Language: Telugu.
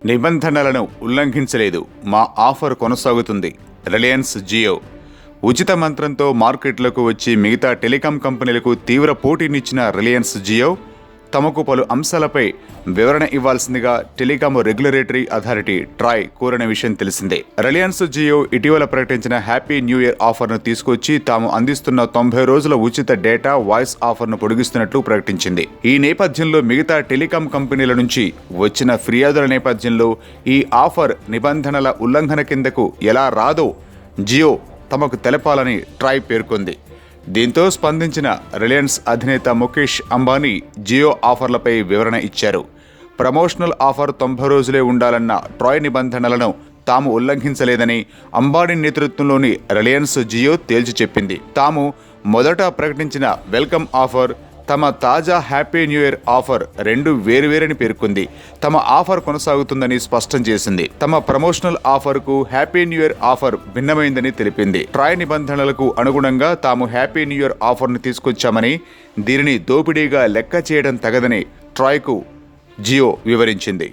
నిబంధనలను ఉల్లంఘించలేదు, మా ఆఫర్ కొనసాగుతుంది. రిలయన్స్ జియో ఉచిత మంత్రంతో మార్కెట్లోకి వచ్చి మిగతా టెలికాం కంపెనీలకు తీవ్ర పోటీనిచ్చిన రిలయన్స్ జియో తమకు పలు అంశాలపై వివరణ ఇవ్వాల్సిందిగా టెలికాం రెగ్యులేటరీ అథారిటీ ట్రాయ్ కోరిన విషయం తెలిసిందే. రిలయన్స్ జియో ఇటీవల ప్రకటించిన హ్యాపీ న్యూ ఇయర్ ఆఫర్ను తీసుకొచ్చి తాము అందిస్తున్న 90 రోజుల ఉచిత డేటా వాయిస్ ఆఫర్ను పొడిగిస్తున్నట్లు ప్రకటించింది. ఈ నేపథ్యంలో మిగతా టెలికాం కంపెనీల నుంచి వచ్చిన ఫిర్యాదుల నేపథ్యంలో ఈ ఆఫర్ నిబంధనల ఉల్లంఘన కిందకు ఎలా రాదో జియో తమకు తెలపాలని ట్రాయ్ పేర్కొంది. దీంతో స్పందించిన రిలయన్స్ అధినేత ముఖేష్ అంబానీ జియో ఆఫర్లపై వివరణ ఇచ్చారు. ప్రమోషనల్ ఆఫర్ 90 రోజులే ఉండాలన్న ట్రాయ్ నిబంధనలను తాము ఉల్లంఘించలేదని అంబానీ నేతృత్వంలోని రిలయన్స్ జియో తేల్చి చెప్పింది. తాము మొదట ప్రకటించిన వెల్కమ్ ఆఫర్, తమ తాజా హ్యాపీ న్యూ ఇయర్ ఆఫర్ రెండు వేరువేరని పేర్కొంది. తమ ఆఫర్ కొనసాగుతుందని స్పష్టం చేసింది. తమ ప్రమోషనల్ ఆఫర్కు హ్యాపీ న్యూ ఇయర్ ఆఫర్ భిన్నమైందని తెలిపింది. ట్రాయ్ నిబంధనలకు అనుగుణంగా తాము హ్యాపీ న్యూ ఇయర్ ఆఫర్ను తీసుకొచ్చామని, దీనిని దోపిడీగా లెక్క చేయడం తగదని ట్రాయ్కు జియో వివరించింది.